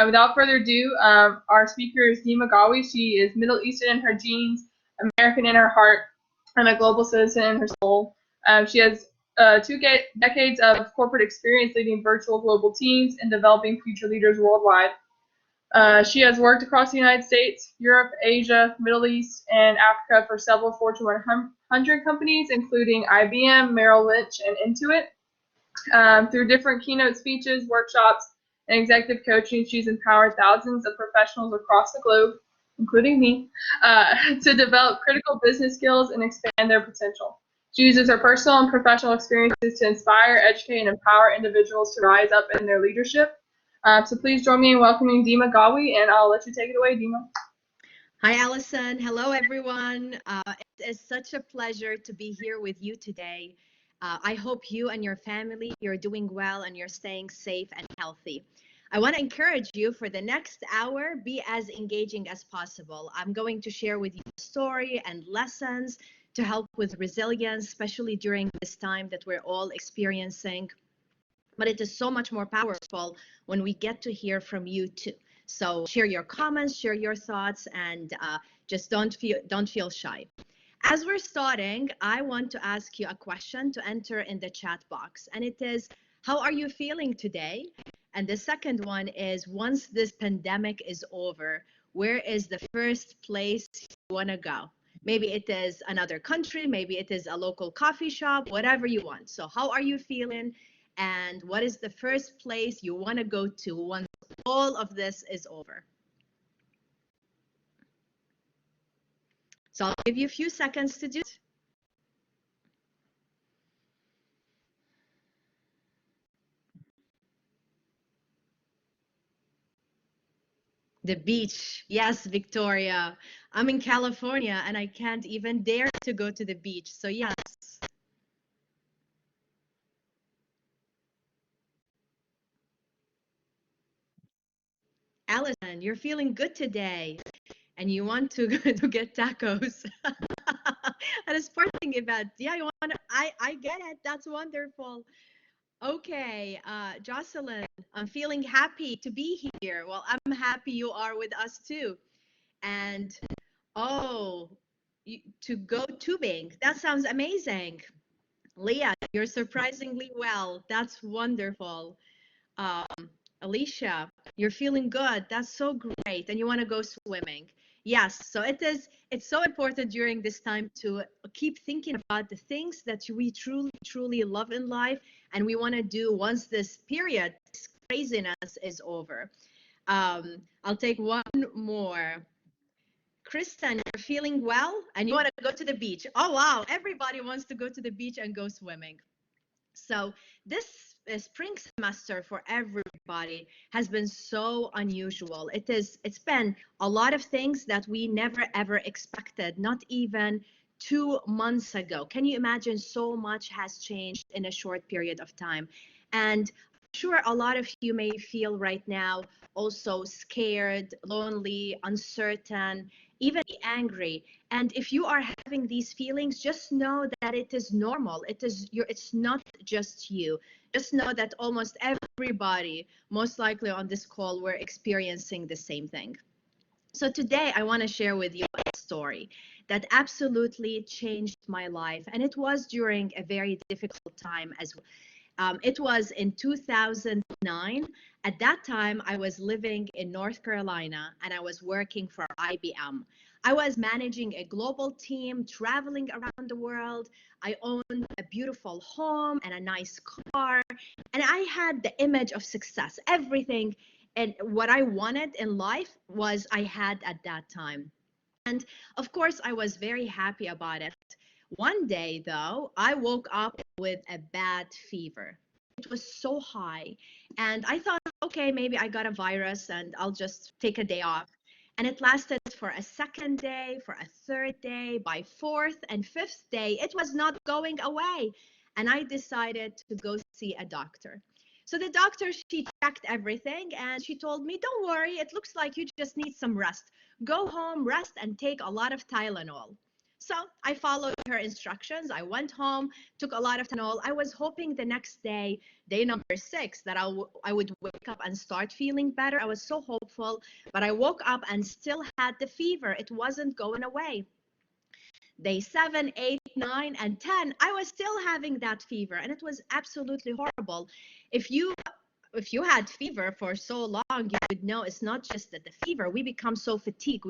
Without further ado, our speaker is Dima Ghawi. She is Middle Eastern in her genes, American in her heart, and a global citizen in her soul. She has two decades of corporate experience leading virtual global teams and developing future leaders worldwide. She has worked across the United States, Europe, Asia, Middle East, and Africa for several Fortune 100 companies, including IBM, Merrill Lynch, and Intuit. Through different keynote speeches, workshops, and executive coaching, she's empowered thousands of professionals across the globe, including me, to develop critical business skills and expand their potential. She uses her personal and professional experiences to inspire, educate, and empower individuals to rise up in their leadership. So please join me in welcoming Dima Ghawi, and I'll let you take it away, Dima. Hi, Allison. Hello, everyone. It is such a pleasure to be here with you today. I hope you and your family, you're doing well and you're staying safe and healthy. I want to encourage you for the next hour, be as engaging as possible. I'm going to share with you a story and lessons to help with resilience, especially during this time that we're all experiencing. But it is so much more powerful when we get to hear from you too. So share your comments, share your thoughts, and just don't feel shy. As we're starting, I want to ask you a question to enter in the chat box, and it is, how are you feeling today? And the second one is, once this pandemic is over, where is the first place you want to go? Maybe it is another country, maybe it is a local coffee shop, whatever you want. So how are you feeling? And what is the first place you want to go to once all of this is over? So I'll give you a few seconds to do it. The beach. Yes, Victoria. I'm in California and I can't even dare to go to the beach. So yes. Allison, you're feeling good today and you want to go to get tacos at a sporting event. Yeah, you want to, I get it. That's wonderful. Okay, Jocelyn, I'm feeling happy to be here. Well, I'm happy you are with us too. And oh, to go tubing. That sounds amazing. Leah, you're surprisingly well. That's wonderful. Um, Alicia, you're feeling good. That's so great. And you want to go swimming. Yes, so it's so important during this time to keep thinking about the things that we truly love in life and we want to do once this period, this craziness is over. I'll take one more. Kristen, you're feeling well and you want to go to the beach. Oh, wow. Everybody wants to go to the beach and go swimming. So this spring semester for everybody has been so unusual. It's been a lot of things that we never ever expected, not even 2 months ago. Can you imagine? So much has changed in a short period of time. And I'm sure a lot of you may feel right now also scared, lonely, uncertain, even angry. And if you are having these feelings, just know that it is normal. It's not just you. Just know that almost everybody, most likely on this call, we're experiencing the same thing. So today I want to share with you a story that absolutely changed my life. And it was during a very difficult time as well. It was in 2009. At that time, I was living in North Carolina and I was working for IBM. I was managing a global team, traveling around the world. I owned a beautiful home and a nice car, and I had the image of success. Everything and what I wanted in life was I had at that time. And of course, I was very happy about it. One day, though, I woke up with a bad fever. It was so high. And I thought, okay, maybe I got a virus and I'll just take a day off. And it lasted for a second day, for a third day, by fourth and fifth day, it was not going away. And I decided to go see a doctor. So the doctor, she checked everything and she told me, don't worry, it looks like you just need some rest. Go home, rest, and take a lot of Tylenol. So I followed her instructions. I went home, took a lot of Tylenol. I was hoping the next day, day number 6, that I would wake up and start feeling better. I was so hopeful, but I woke up and still had the fever. It wasn't going away. Day 7, 8, 9, and 10, I was still having that fever, and it was absolutely horrible. If you had fever for so long, you would know it's not just that the fever. We become so fatigued.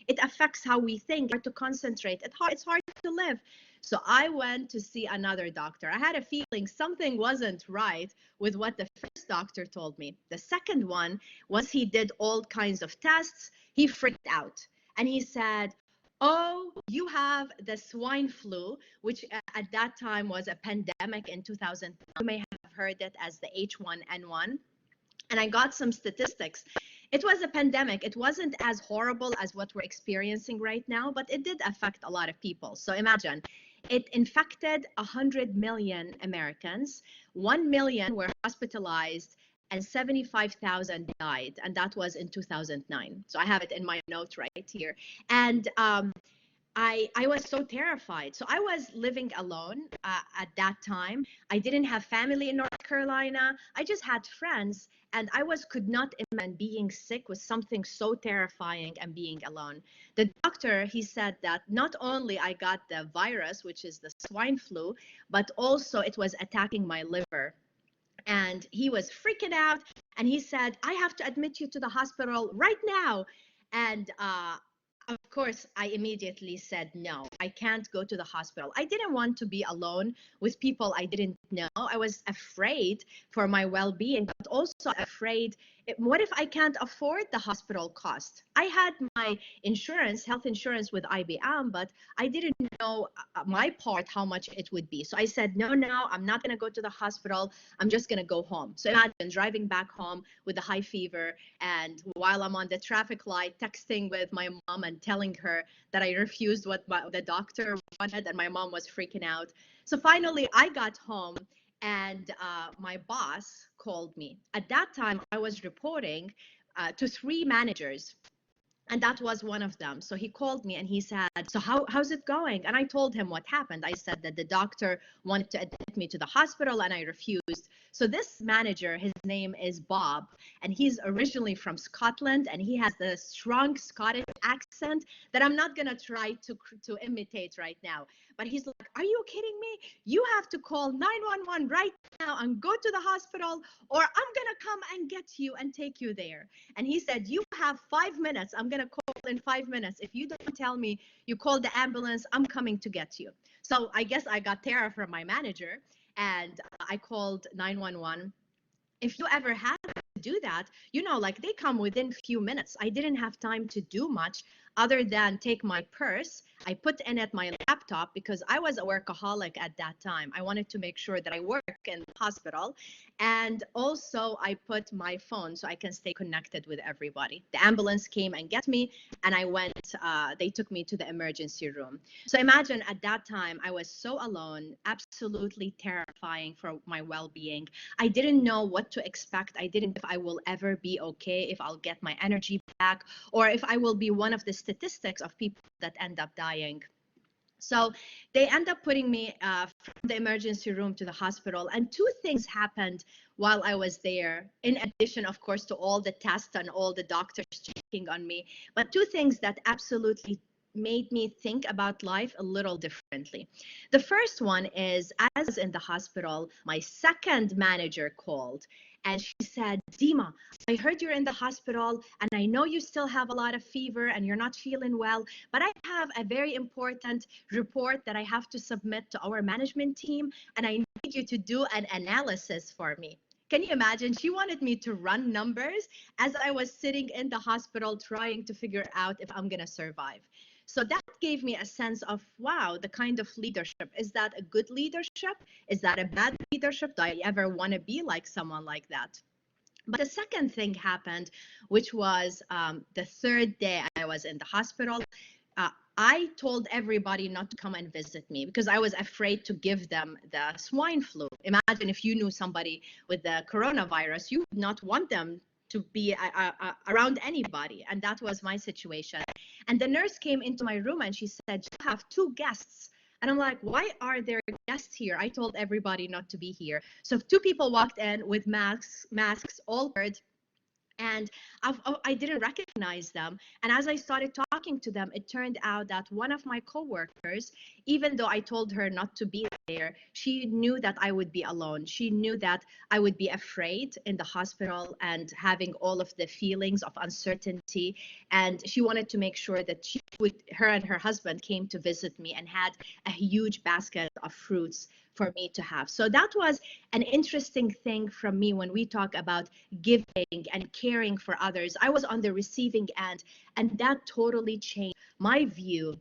It affects how we think, hard to concentrate. It's hard to live. So I went to see another doctor. I had a feeling something wasn't right with what the first doctor told me. The second one, once he did all kinds of tests, he freaked out. And he said, "Oh, you have the swine flu," which at that time was a pandemic in 2000. You may have heard it as the H1N1. And I got some statistics. It was a pandemic. It wasn't as horrible as what we're experiencing right now, but it did affect a lot of people. So imagine, it infected 100 million Americans, 1 million were hospitalized, and 75,000 died. And that was in 2009. So I have it in my notes right here. And I was so terrified. So I was living alone at that time. I didn't have family in North Carolina. I just had friends, and could not imagine being sick was something so terrifying, and being alone. The doctor, he said that not only I got the virus, which is the swine flu, but also it was attacking my liver. And he was freaking out, and he said, "I have to admit you to the hospital right now." And of course, I immediately said, "No, I can't go to the hospital." I didn't want to be alone with people I didn't know. I was afraid for my well-being, but also afraid, what if I can't afford the hospital cost? I had my insurance, health insurance with IBM, but I didn't know my part, how much it would be. So I said, no, I'm not going to go to the hospital. I'm just going to go home. So imagine driving back home with a high fever, and while I'm on the traffic light, texting with my mom and telling her that I refused what the doctor wanted, and my mom was freaking out. So finally, I got home, and my boss called me. At that time, I was reporting to 3 managers, and that was one of them. So he called me and he said, "So how's it going?" And I told him what happened. I said that the doctor wanted to admit me to the hospital, and I refused. So this manager, his name is Bob, and he's originally from Scotland, and he has the strong Scottish accent that I'm not going to try to imitate right now. But he's like, "Are you kidding me? You have to call 911 right now and go to the hospital, or I'm going to come and get you and take you there." And he said, "You have 5 minutes. I'm going to call in 5 minutes. If you don't tell me you called the ambulance, I'm coming to get you." So I guess I got terror from my manager, and I called 911. If you ever had to do that, like they come within few minutes. I didn't have time to do much other than take my purse. I put in it my laptop because I was a workaholic at that time. I wanted to make sure that I work in the hospital. And also I put my phone so I can stay connected with everybody. The ambulance came and get me, and I went, they took me to the emergency room. So imagine at that time, I was so alone, absolutely terrifying for my well-being. I didn't know what to expect. I didn't know if I will ever be okay, if I'll get my energy back, or if I will be one of the statistics of people that end up dying. So they end up putting me from the emergency room to the hospital. And 2 things happened while I was there, in addition, of course, to all the tests and all the doctors checking on me. But 2 things that absolutely made me think about life a little differently. The first one is, as in the hospital, my second manager called, and she said, "Dima, I heard you're in the hospital, and I know you still have a lot of fever and you're not feeling well, but I have a very important report that I have to submit to our management team, and I need you to do an analysis for me." Can you imagine? She wanted me to run numbers as I was sitting in the hospital trying to figure out if I'm going to survive. So that gave me a sense of, wow, the kind of leadership. Is that a good leadership? Is that a bad leadership? Do I ever want to be like someone like that? But the second thing happened, which was the third day I was in the hospital. I told everybody not to come and visit me because I was afraid to give them the swine flu. Imagine if you knew somebody with the coronavirus, you would not want them to be around anybody. And that was my situation. And the nurse came into my room and she said, "You have two guests." And I'm like, "Why are there guests here? I told everybody not to be here." So two people walked in with masks all covered, and I didn't recognize them. And as I started talking to them, it turned out that one of my coworkers, even though I told her not to be there, she knew that I would be alone. She knew that I would be afraid in the hospital and having all of the feelings of uncertainty. And she wanted to make sure that her and her husband came to visit me and had a huge basket of fruits for me to have. So that was an interesting thing from me when we talk about giving and caring for others. I was on the receiving end, and that totally changed my view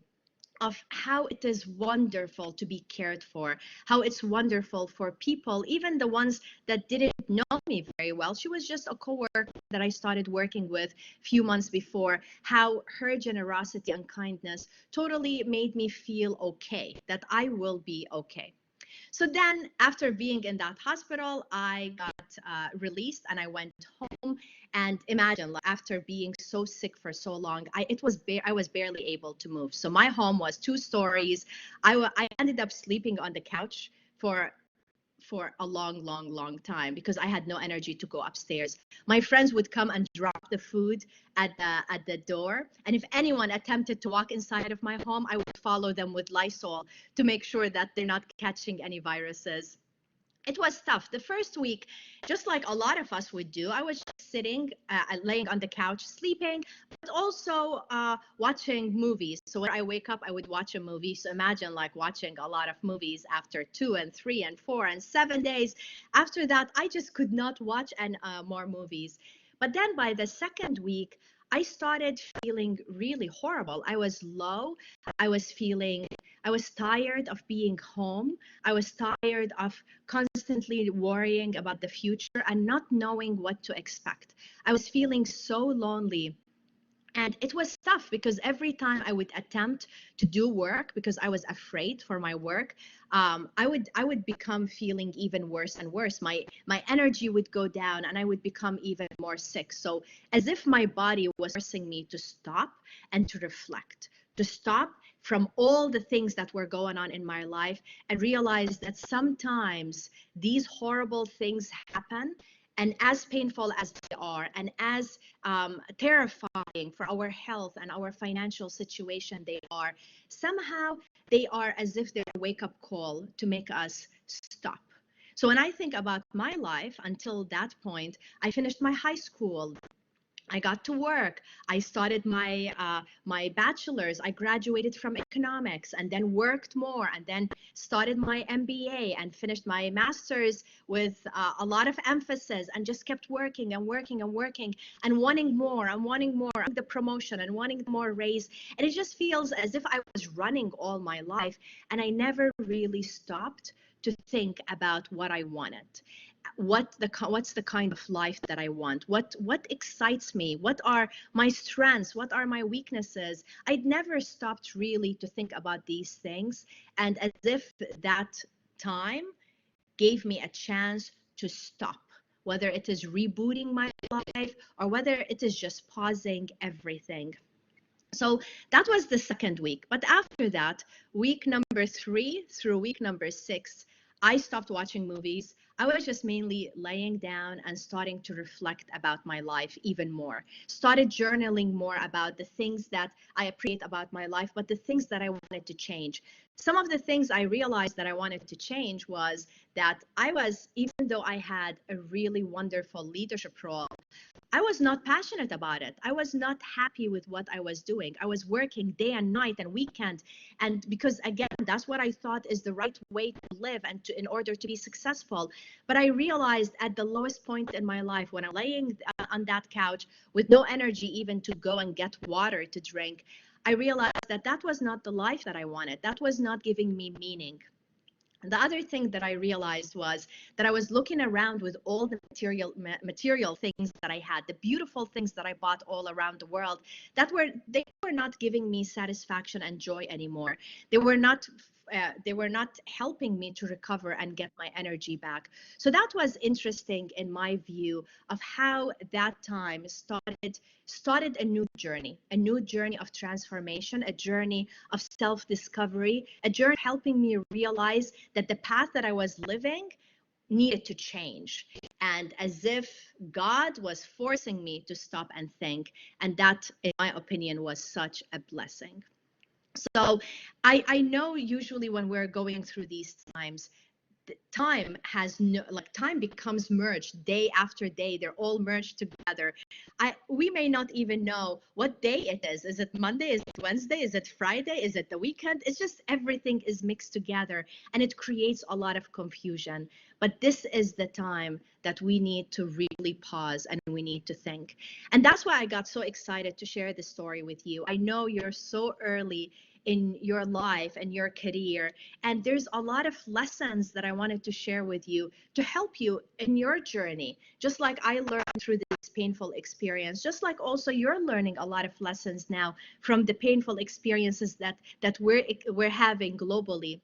of how it is wonderful to be cared for, how it's wonderful for people, even the ones that didn't know me very well. She was just a coworker that I started working with a few months before, how her generosity and kindness totally made me feel okay, that I will be okay. So then, after being in that hospital, I got released and I went home. And imagine, like, after being so sick for so long, I was barely able to move. So my home was 2 stories. I ended up sleeping on the couch for a long time because I had no energy to go upstairs. My friends would come and drop the food at the door, and if anyone attempted to walk inside of my home, I would follow them with Lysol to make sure that they're not catching any viruses. It was tough. The first week, just like a lot of us would do, I was just sitting, laying on the couch, sleeping, but also watching movies. So when I wake up, I would watch a movie. So imagine like watching a lot of movies after 2 and 3 and 4 and 7 days. After that, I just could not watch more movies. But then by the second week, I started feeling really horrible. I was low. I was feeling, I was tired of being home. I was tired of constantly worrying about the future and not knowing what to expect. I was feeling so lonely. And it was tough because every time I would attempt to do work because I was afraid for my work, I would become feeling even worse and worse. My energy would go down and I would become even more sick. So as if my body was forcing me to stop and to reflect, to stop from all the things that were going on in my life and realize that sometimes these horrible things happen. And as painful as they are, and as terrifying for our health and our financial situation they are, somehow they are as if they're a wake-up call to make us stop. So when I think about my life until that point, I finished my high school. I got to work. I started my bachelor's. I graduated from economics and then worked more and then started my MBA and finished my master's with a lot of emphasis and just kept working and working and working and wanting more and wanting more, the promotion and wanting more raise. And it just feels as if I was running all my life and I never really stopped to think about what I wanted, what's the kind of life that I want, what excites me, what are my strengths, what are my weaknesses. I'd never stopped really to think about these things, and as if that time gave me a chance to stop, whether it is rebooting my life or whether it is just pausing everything. So that was the second week. But after that, week number 3 through week number 6, I stopped watching movies. I was just mainly laying down and starting to reflect about my life even more. Started journaling more about the things that I appreciate about my life, but the things that I wanted to change. Some of the things I realized that I wanted to change was that even though I had a really wonderful leadership role, I was not passionate about it. I was not happy with what I was doing. I was working day and night and weekend. And because again, that's what I thought is the right way to live and in order to be successful. But I realized at the lowest point in my life when I'm laying on that couch with no energy even to go and get water to drink, I realized that that was not the life that I wanted. That was not giving me meaning. The other thing that I realized was that I was looking around with all the material things that I had, the beautiful things that I bought all around the world, they were not giving me satisfaction and joy anymore. They were not they were not helping me to recover and get my energy back. So that was interesting in my view of how that time started a new journey of transformation, a journey of self-discovery, a journey helping me realize that the path that I was living needed to change, and as if God was forcing me to stop and think. And that, in my opinion, was such a blessing. So I know usually when we're going through these times, time has no, like, time becomes merged day after day. They're all merged together. We may not even know what day it is. Is it Monday? Is it Wednesday? Is it Friday? Is it the weekend? It's just everything is mixed together, and it creates a lot of confusion. But this is the time that we need to really pause and we need to think. And that's why I got so excited to share this story with you. I know you're so early in your life and your career, and there's a lot of lessons that I wanted to share with you to help you in your journey. Just like I learned through this painful experience, just like also you're learning a lot of lessons now from the painful experiences that we're having globally.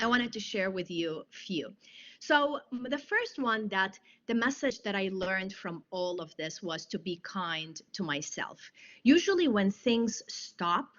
I wanted to share with you a few. So the first one, that the message that I learned from all of this was to be kind to myself. Usually when things stop,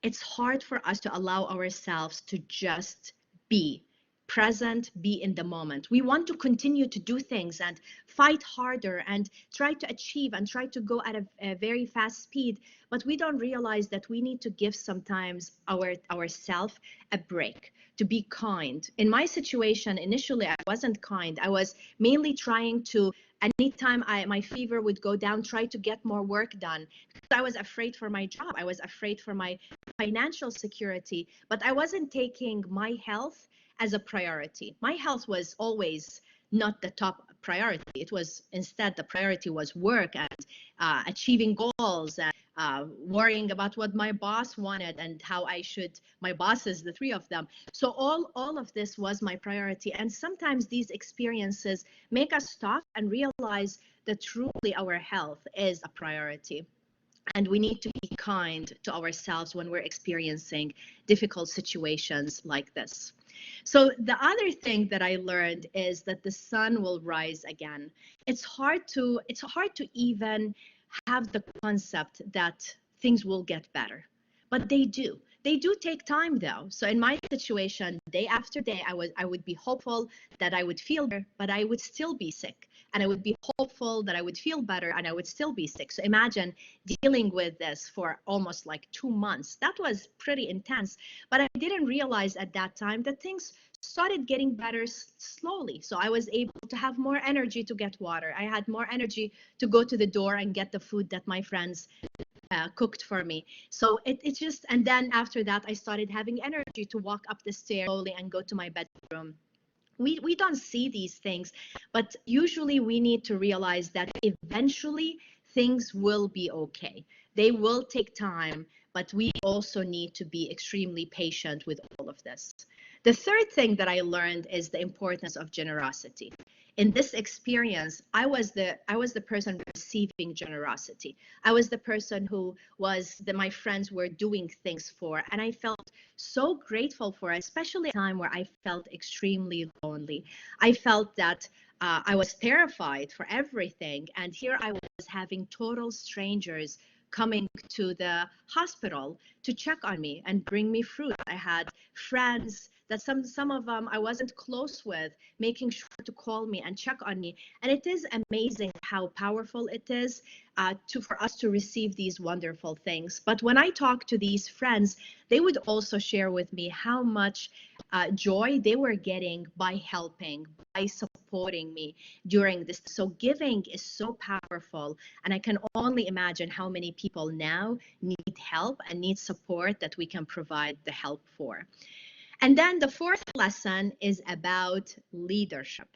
it's hard for us to allow ourselves to just be present, be in the moment. We want to continue to do things and fight harder and try to achieve and try to go at a very fast speed, but we don't realize that we need to give sometimes ourselves a break, to be kind. In my situation, initially, I wasn't kind. I was mainly trying to, anytime my fever would go down, try to get more work done. I was afraid for my job. I was afraid for my financial security, but I wasn't taking my health as a priority. My health was always not the top priority. It was instead, the priority was work and achieving goals and worrying about what my boss wanted and how I should, my bosses, the three of them. So all of this was my priority. And sometimes these experiences make us stop and realize that truly our health is a priority. And we need to be kind to ourselves when we're experiencing difficult situations like this. So the other thing that I learned is that the sun will rise again. It's hard to even have the concept that things will get better, but they do. They do take time though. So in my situation, day after day, I would be hopeful that I would feel better, but I would still be sick. And I would be hopeful that I would feel better, and I would still be sick. So imagine dealing with this for almost like 2 months. That was pretty intense. But I didn't realize at that time that things started getting better slowly. So I was able to have more energy to get water. I had more energy to go to the door and get the food that my friends cooked for me. So it's just, and then after that, I started having energy to walk up the stairs slowly and go to my bedroom. We don't see these things, but usually we need to realize that eventually things will be okay. They will take time, but we also need to be extremely patient with all of this. The third thing that I learned is the importance of generosity. In this experience, I was the person receiving generosity. I was the person who my friends were doing things for, and I felt so grateful for it, especially at a time where I felt extremely lonely. I felt that I was terrified for everything, and here I was having total strangers coming to the hospital to check on me and bring me fruit. I had friends that some of them I wasn't close with, making sure to call me and check on me. And it is amazing how powerful it is for us to receive these wonderful things. But when I talk to these friends, they would also share with me how much joy they were getting by helping, by supporting me during this. So giving is so powerful, and I can only imagine how many people now need help and need support that we can provide the help for. And then the fourth lesson is about leadership.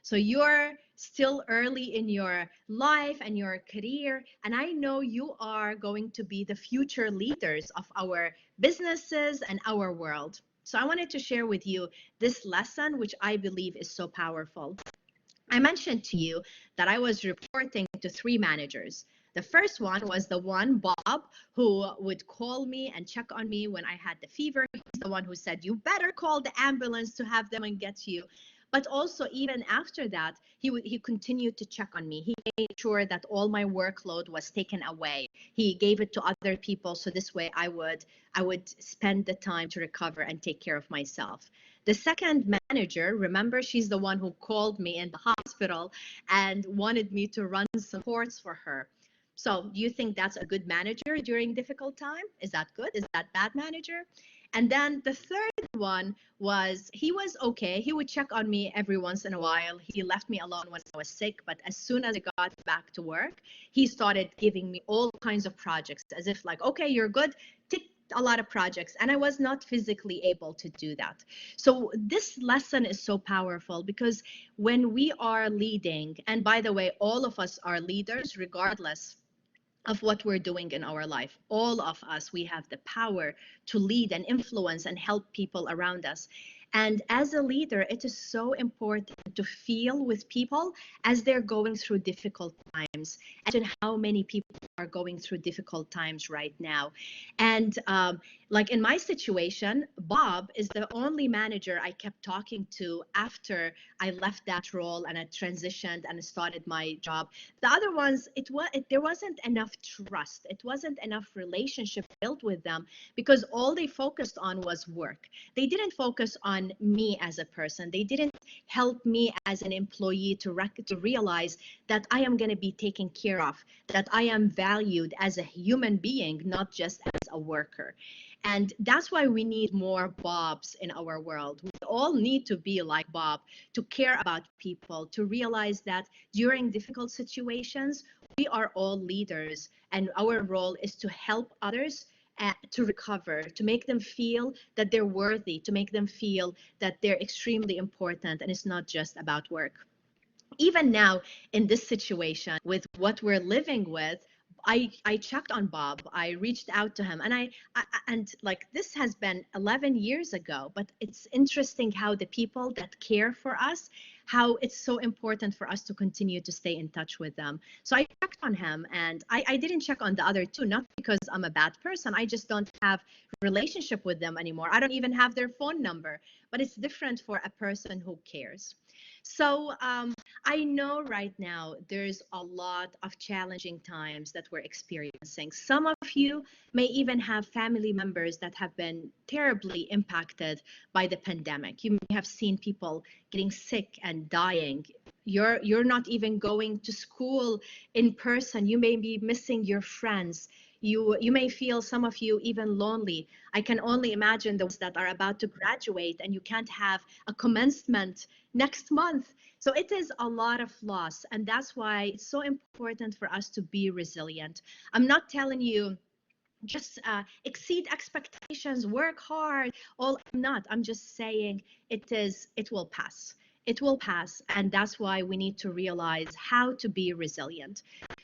So you're still early in your life and your career, and I know you are going to be the future leaders of our businesses and our world. So I wanted to share with you this lesson, which I believe is so powerful. I mentioned to you that I was reporting to 3 managers. The first one was the one, Bob, who would call me and check on me when I had the fever. He the one who said, you better call the ambulance to have them and get you. But also, even after that, he continued to check on me. He made sure that all my workload was taken away. He gave it to other people, so this way I would spend the time to recover and take care of myself. The second manager, remember, she's the one who called me in the hospital and wanted me to run some reports for her. So do you think that's a good manager during difficult time? Is that good? Is that bad manager? And then the third one was, he was okay. He would check on me every once in a while. He left me alone when I was sick, but as soon as I got back to work, he started giving me all kinds of projects, as if like, okay, you're good, tick a lot of projects. And I was not physically able to do that. So this lesson is so powerful, because when we are leading, and by the way, all of us are leaders regardless of what we're doing in our life. All of us, we have the power to lead and influence and help people around us. And as a leader, it is so important to feel with people as they're going through difficult times, and how many people are going through difficult times right now. And like in my situation, Bob is the only manager I kept talking to after I left that role and I transitioned and started my job. The other ones, there wasn't enough trust. It wasn't enough relationship built with them, because all they focused on was work. They didn't focus on me as a person. They didn't help me as an employee to realize that I am going to be taken care of, that I am valued as a human being, not just as a worker. And that's why we need more Bobs in our world. We all need to be like Bob, to care about people, to realize that during difficult situations, we are all leaders, and our role is to help others to recover, to make them feel that they're worthy, to make them feel that they're extremely important, and it's not just about work. Even now in this situation with what we're living with, I checked on Bob. I reached out to him, and and like, this has been 11 years ago, but it's interesting how the people that care for us, how it's so important for us to continue to stay in touch with them. So I checked on him, and I didn't check on the other two, not because I'm a bad person. I just don't have relationship with them anymore. I don't even have their phone number, but it's different for a person who cares. So I know right now there's a lot of challenging times that we're experiencing. Some of you may even have family members that have been terribly impacted by the pandemic. You may have seen people getting sick and dying. You're not even going to school in person. You may be missing your friends. You may feel, some of you, even lonely. I can only imagine those that are about to graduate and you can't have a commencement next month. So it is a lot of loss, and that's why it's so important for us to be resilient. I'm not telling you just exceed expectations, work hard. I'm not. I'm just saying it will pass. It will pass, and that's why we need to realize how to be resilient.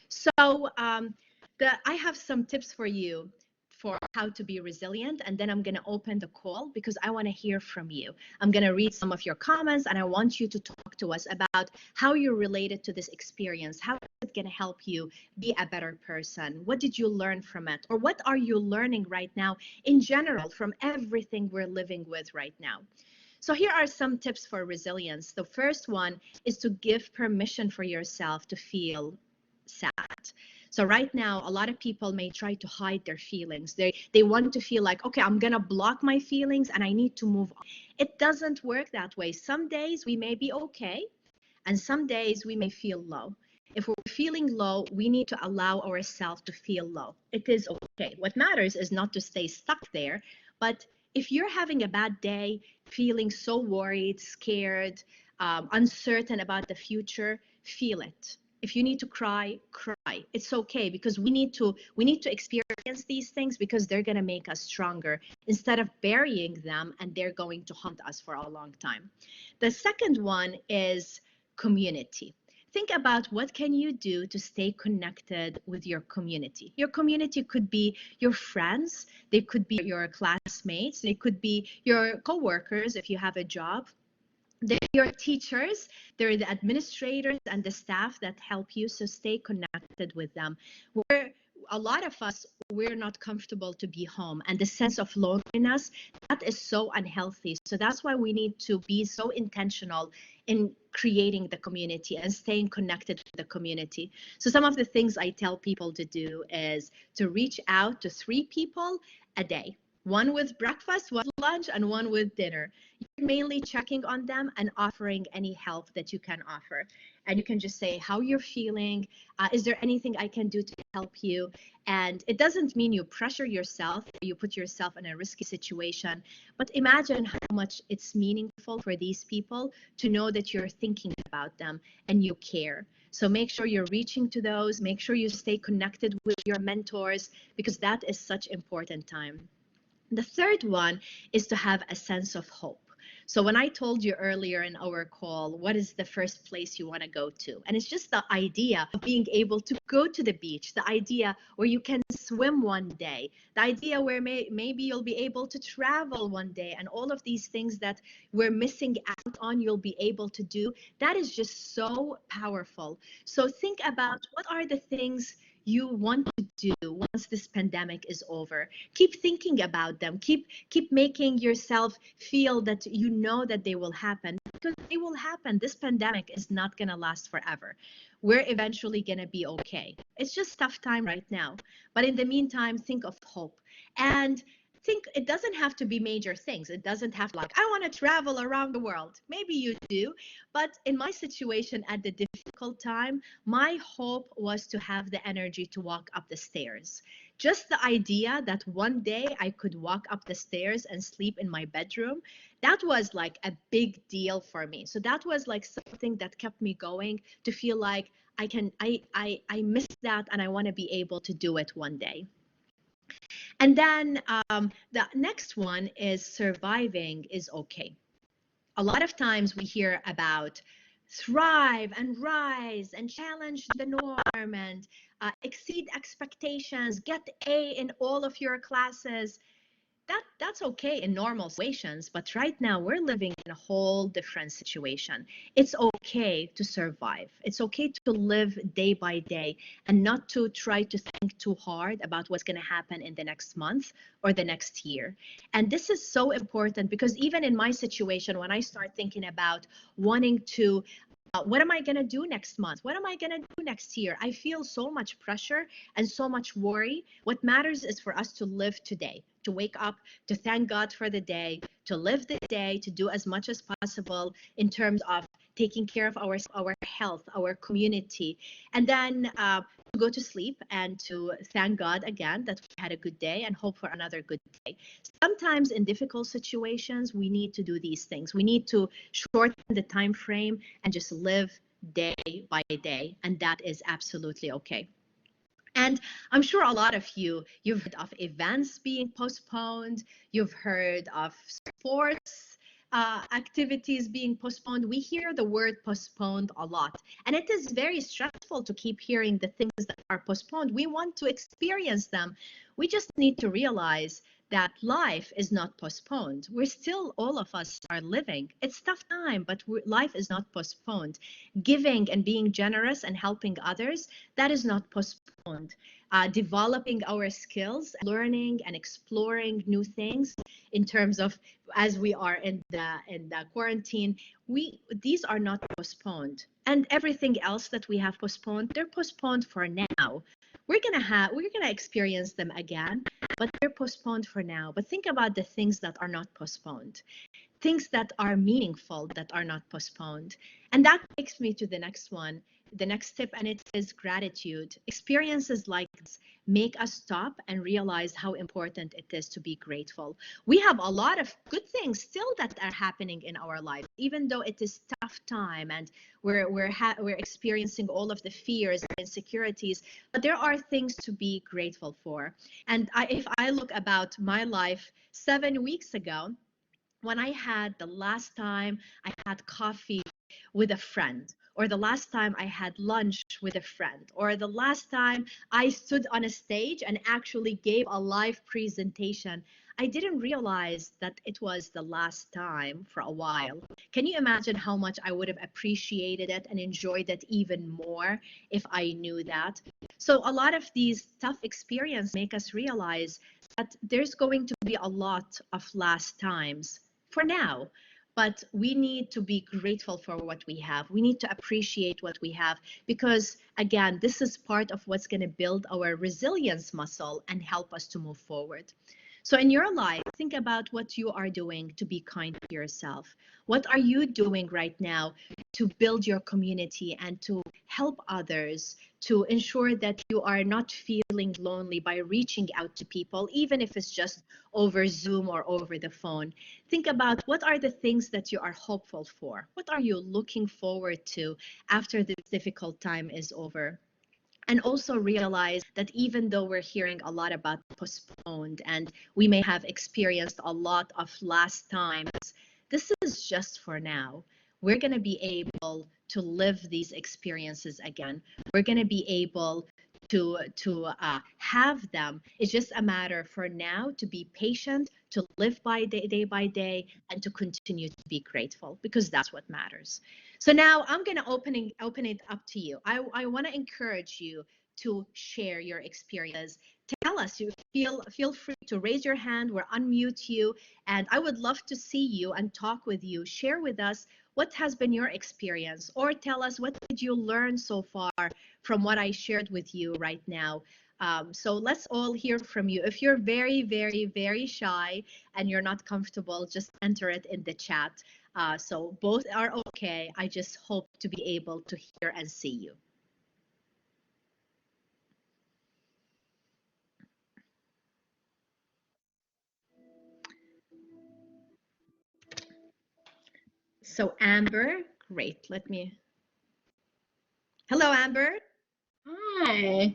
So I have some tips for you for how to be resilient, and then I'm going to open the call because I want to hear from you. I'm going to read some of your comments, and I want you to talk to us about how you're related to this experience. How is it going to help you be a better person? What did you learn from it? Or what are you learning right now in general from everything we're living with right now? So here are some tips for resilience. The first one is to give permission for yourself to feel sad. So right now, a lot of people may try to hide their feelings. They want to feel like, okay, I'm going to block my feelings and I need to move on. It doesn't work that way. Some days we may be okay, and some days we may feel low. If we're feeling low, we need to allow ourselves to feel low. It is okay. What matters is not to stay stuck there, but if you're having a bad day, feeling so worried, scared, uncertain about the future, feel it. If you need to cry, cry. It's okay, because we need to experience these things, because they're going to make us stronger instead of burying them and they're going to haunt us for a long time. The second one is community. Think about what can you do to stay connected with your community. Your community could be your friends, they could be your classmates, they could be your coworkers if you have a job. They're your teachers, they're the administrators and the staff that help you, so stay connected with them. a lot of us, we're not comfortable to be home, and the sense of loneliness, that is so unhealthy. So that's why we need to be so intentional in creating the community and staying connected to the community. So some of the things I tell people to do is to reach out to 3 people a day, one with breakfast, one with lunch, and one with dinner. You're mainly checking on them and offering any help that you can offer. And you can just say how you're feeling. Is there anything I can do to help you? And it doesn't mean you pressure yourself, you put yourself in a risky situation, but imagine how much it's meaningful for these people to know that you're thinking about them and you care. So make sure you're reaching to those, make sure you stay connected with your mentors, because that is such important time. The third one is to have a sense of hope. So when I told you earlier in our call, what is the first place you want to go to? And it's just the idea of being able to go to the beach, the idea where you can swim one day, the idea where maybe you'll be able to travel one day, and all of these things that we're missing out on, you'll be able to do. That is just so powerful. So think about what are the things you want to do once this pandemic is over. Keep thinking about them. Keep making yourself feel that you know that they will happen, because they will happen. This pandemic is not going to last forever. We're eventually going to be okay. It's just tough time right now. But in the meantime, think of hope. And think it doesn't have to be major things. It doesn't have to, like, I want to travel around the world. Maybe you do. But in my situation at the difficult time, my hope was to have the energy to walk up the stairs. Just the idea that one day I could walk up the stairs and sleep in my bedroom, that was like a big deal for me. So that was like something that kept me going, to feel like I missed that and I want to be able to do it one day. And then the next one is surviving is okay. A lot of times we hear about thrive and rise and challenge the norm and exceed expectations, get A in all of your classes. That's okay in normal situations, but right now we're living in a whole different situation. It's okay to survive. It's okay to live day by day and not to try to think too hard about what's going to happen in the next month or the next year. And this is so important, because even in my situation, when I start thinking about wanting to what am I going to do next month? What am I going to do next year? I feel so much pressure and so much worry. What matters is for us to live today, to wake up, to thank God for the day, to live the day, to do as much as possible in terms of taking care of our health, our community, and then to go to sleep and to thank God again that we had a good day and hope for another good day. Sometimes in difficult situations, we need to do these things. We need to shorten the time frame and just live day by day, and that is absolutely okay. And I'm sure a lot of you've heard of events being postponed, you've heard of sports activities being postponed. We hear the word postponed a lot, and it is very stressful to keep hearing the things that are postponed. We want to experience them. We just need to realize that life is not postponed. We're still, all of us are living. It's tough time, but life is not postponed. Giving and being generous and helping others, that is not postponed. Developing our skills, learning and exploring new things in terms of, as we are in the quarantine, these are not postponed. And everything else that we have postponed, they're postponed for now. We're gonna experience them again, but they're postponed for now. But think about the things that are not postponed, things that are meaningful that are not postponed. And that takes me to the next one, the next tip, and it is gratitude. Experiences like this make us stop and realize how important it is to be grateful. We have a lot of good things still that are happening in our life, even though it is tough time and we're experiencing all of the fears and insecurities, but there are things to be grateful for. And if I look about my life 7 weeks ago, when I had the last time I had coffee with a friend, or the last time I had lunch with a friend, or the last time I stood on a stage and actually gave a live presentation, I didn't realize that it was the last time for a while. Can you imagine how much I would have appreciated it and enjoyed it even more if I knew that? So a lot of these tough experiences make us realize that there's going to be a lot of last times for now. But we need to be grateful for what we have. We need to appreciate what we have because, again, this is part of what's going to build our resilience muscle and help us to move forward. So in your life, think about what you are doing to be kind to yourself. What are you doing right now to build your community and to help others, to ensure that you are not feeling lonely by reaching out to people, even if it's just over Zoom or over the phone? Think about what are the things that you are hopeful for? What are you looking forward to after this difficult time is over? And also realize that even though we're hearing a lot about postponed and we may have experienced a lot of last times, this is just for now. We're going to be able to live these experiences again. We're going to be able to have them. It's just a matter for now to be patient, to live day by day, and to continue to be grateful because that's what matters. So now I'm going to open it up to you. I want to encourage you to share your experiences. Tell us. You feel free to raise your hand. We'll unmute you, and I would love to see you and talk with you. Share with us what has been your experience, or tell us what did you learn so far from what I shared with you right now. So let's all hear from you. If you're very, very, very shy and you're not comfortable, just enter it in the chat. So both are okay. I just hope to be able to hear and see you. So Amber, great. Hello, Amber. Hi,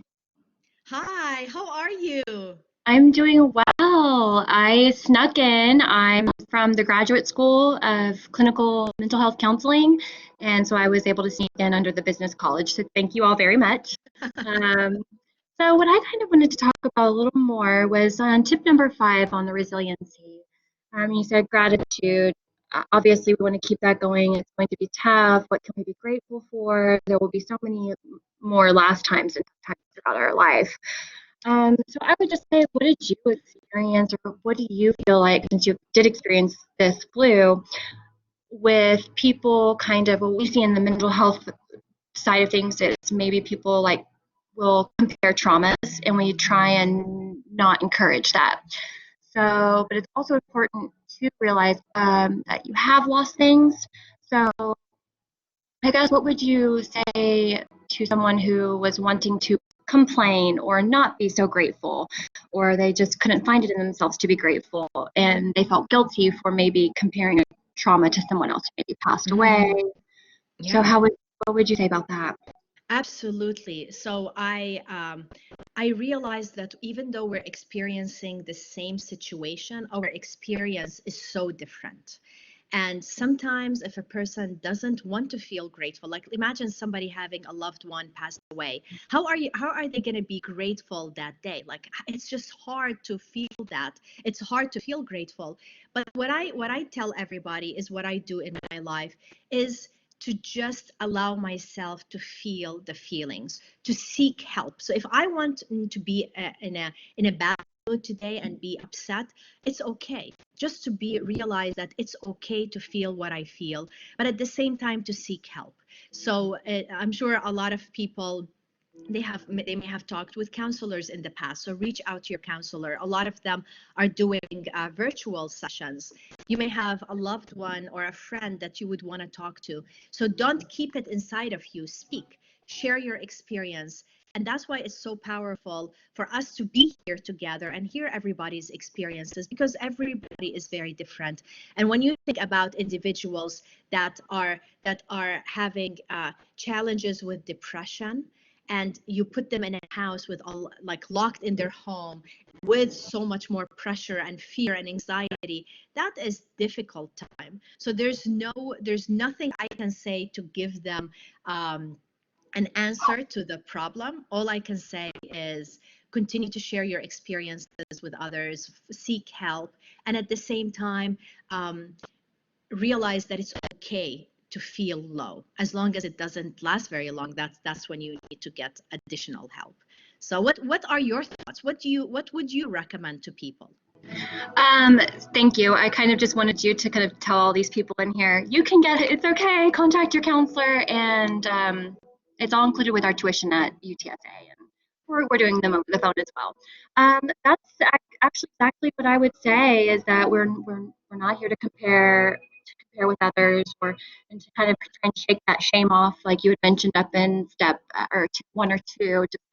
Hi, how are you? I'm doing well. I snuck in. I'm from the Graduate School of Clinical Mental Health Counseling, and so I was able to sneak in under the Business College. So thank you all very much. Um, so what I kind of wanted to talk about a little more was on tip number 5 on the resiliency. You said gratitude. Obviously, we want to keep that going. It's going to be tough. What can we be grateful for? There will be so many more last times and times throughout our life. So I would just say, what did you experience, or what do you feel like, since you did experience this flu, with people kind of, what we see in the mental health side of things is maybe people like will compare traumas and we try and not encourage that. So, but it's also important to realize that you have lost things. So I guess what would you say to someone who was wanting to complain or not be so grateful, or they just couldn't find it in themselves to be grateful and they felt guilty for maybe comparing a trauma to someone else who maybe passed away? So Yeah. what would you say about that? Absolutely. So I realized that even though we're experiencing the same situation, our experience is so different. And sometimes if a person doesn't want to feel grateful, like imagine somebody having a loved one pass away, how are they going to be grateful that day? Like it's just hard to feel that. It's hard to feel grateful. But what I tell everybody is what I do in my life is to just allow myself to feel the feelings, to seek help. So if I want to be in a bad mood today and be upset, it's okay. Just to be realize that it's okay to feel what I feel, but at the same time to seek help. So I'm sure a lot of people they may have talked with counselors in the past, so reach out to your counselor. A lot of them are doing virtual sessions. You may have a loved one or a friend that you would want to talk to, so don't keep it inside of you. Speak, share your experience. And that's why it's so powerful for us to be here together and hear everybody's experiences, because everybody is very different. And when you think about individuals that are having challenges with depression, and you put them in a house with all like locked in their home with so much more pressure and fear and anxiety, that is difficult time. So there's nothing I can say to give them an answer to the problem. All I can say is continue to share your experiences with others, seek help, and at the same time realize that it's okay to feel low, as long as it doesn't last very long. That's when you need to get additional help. So what are your thoughts? What would you recommend to people? Thank you. I kind of just wanted you to kind of tell all these people in here, you can get it. It's okay. Contact your counselor, and it's all included with our tuition at UTSA, and we're doing them over the phone as well. That's actually exactly what I would say, is that we're not here to compare with others, and to kind of try and shake that shame off, like you had mentioned up in step or one or two. Just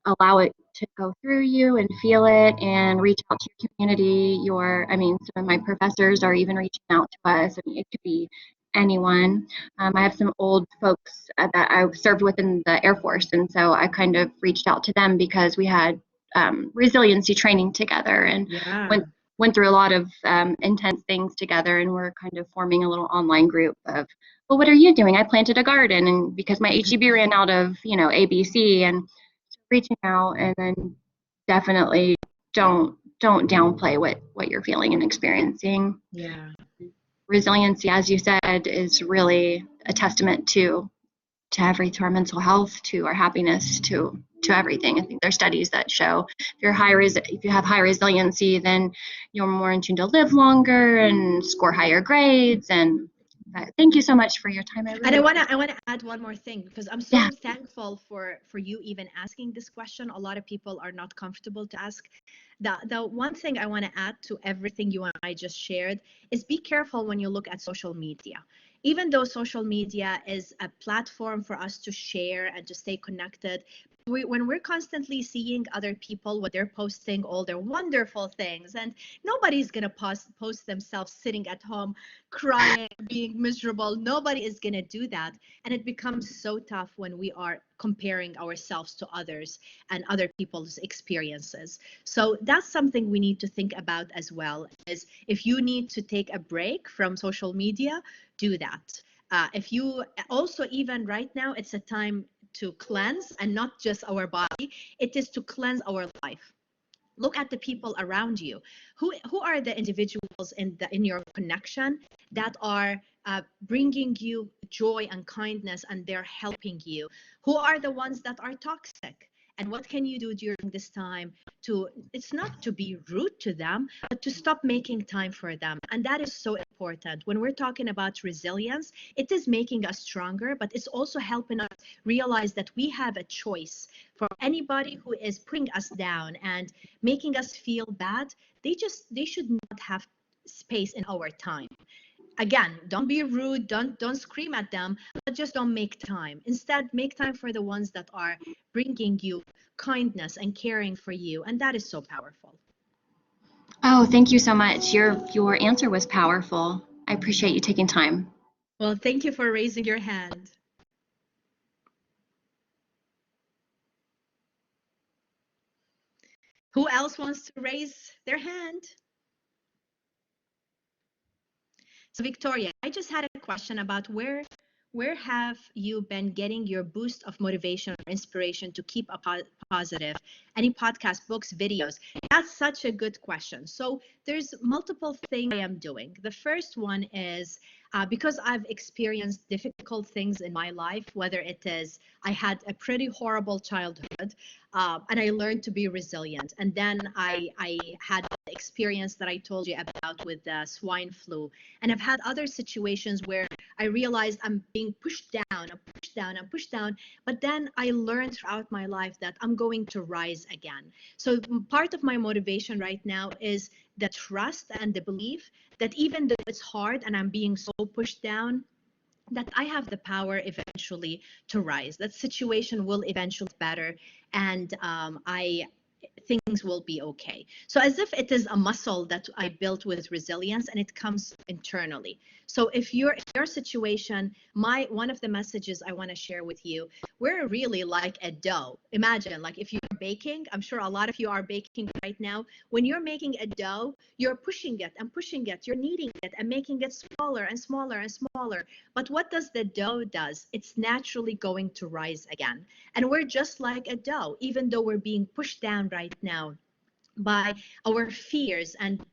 allow it to go through you and feel it, and reach out to your community. Some of my professors are even reaching out to us. I mean, it could be anyone. I have some old folks that I served with in the Air Force, and so I kind of reached out to them because we had resiliency training together, and went through a lot of intense things together, and we're kind of forming a little online group of, well, what are you doing? I planted a garden, and because my HEB ran out of, ABC, and reaching out. And then definitely don't downplay what you're feeling and experiencing. Yeah. Resiliency, as you said, is really a testament to our mental health, to our happiness, to everything. I think there's studies that show if you have high resiliency, then you're more in tune to live longer and score higher grades. And thank you so much for your time. And I wanna add one more thing, because I'm so thankful for you even asking this question. A lot of people are not comfortable to ask. The one thing I want to add to everything you and I just shared is, be careful when you look at social media. Even though social media is a platform for us to share and to stay connected, when we're constantly seeing other people, what they're posting, all their wonderful things, and nobody's gonna post themselves sitting at home crying, being miserable. Nobody is gonna do that, and it becomes so tough when we are comparing ourselves to others and other people's experiences. So that's something we need to think about as well, is if you need to take a break from social media, do that. If you also, even right now, it's a time to cleanse, and not just our body, it is to cleanse our life. Look at the people around you. Who are the individuals in your connection that are bringing you joy and kindness, and they're helping you? Who are the ones that are toxic? And what can you do during this time it's not to be rude to them, but to stop making time for them? And that is so important. When we're talking about resilience, it is making us stronger, but it's also helping us realize that we have a choice. For anybody who is putting us down and making us feel bad, they should not have space in our time. Again, don't be rude, don't scream at them, but just don't make time. Instead, make time for the ones that are bringing you kindness and caring for you, and that is so powerful. Oh, thank you so much. Your answer was powerful. I appreciate you taking time. Well, thank you for raising your hand. Who else wants to raise their hand? So Victoria, I just had a question about where have you been getting your boost of motivation or inspiration to keep a positive? Any podcasts, books, videos? That's such a good question. So there's multiple things I am doing. The first one is because I've experienced difficult things in my life, whether it is I had a pretty horrible childhood, and I learned to be resilient. And then I had the experience that I told you about with the swine flu. And I've had other situations where I realized I'm being pushed down, I'm pushed down, I'm pushed down. But then I learned throughout my life that I'm going to rise again. So part of my motivation right now is the trust and the belief that even though it's hard and I'm being so pushed down, that I have the power eventually to rise. That situation will eventually be better, and things will be okay. So as if it is a muscle that I built with resilience, and it comes internally. So if you're in your situation, one of the messages I want to share with you, we're really like a dough. Imagine, like, if you're baking, I'm sure a lot of you are baking right now. When you're making a dough, you're pushing it and pushing it, you're kneading it and making it smaller and smaller and smaller. But what does the dough does? It's naturally going to rise again. And we're just like a dough, even though we're being pushed down right now by our fears and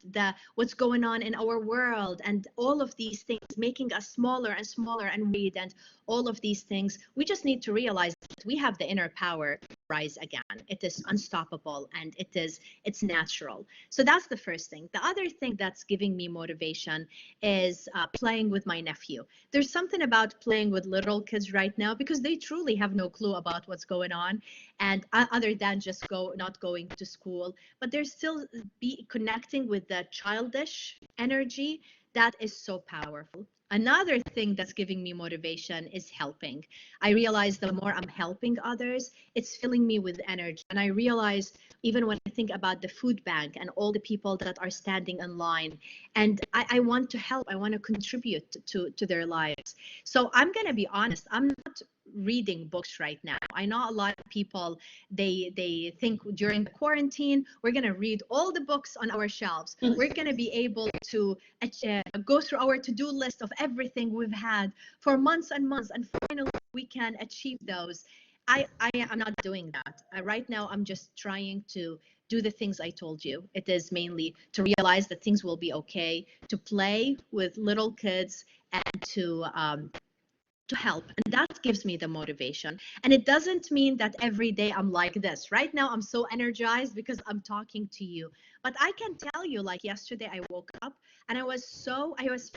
what's going on in our world, and all of these things making us smaller and smaller and weak, and all of these things. We just need to realize that we have the inner power rise again. It is unstoppable, and it's natural. So that's the first thing. The other thing that's giving me motivation is playing with my nephew. There's something about playing with little kids right now, because they truly have no clue about what's going on, and other than just not going to school, but they're still be connecting with the childish energy that is so powerful. Another thing that's giving me motivation is helping. I realize the more I'm helping others, it's filling me with energy. And I realize, even when I think about the food bank and all the people that are standing in line, and I want to help, I want to contribute to their lives. So I'm going to be honest, I'm not reading books right now. I know a lot of people, they think during the quarantine, we're going to read all the books on our shelves. We're going to be able to go through our to-do list of everything we've had for months and months, and finally we can achieve those. I am not doing that. Right now, I'm just trying to do the things I told you. It is mainly to realize that things will be okay, to play with little kids, and to help. And that gives me the motivation. And it doesn't mean that every day I'm like this. Right now, I'm so energized because I'm talking to you. But I can tell you, like yesterday, I woke up and I was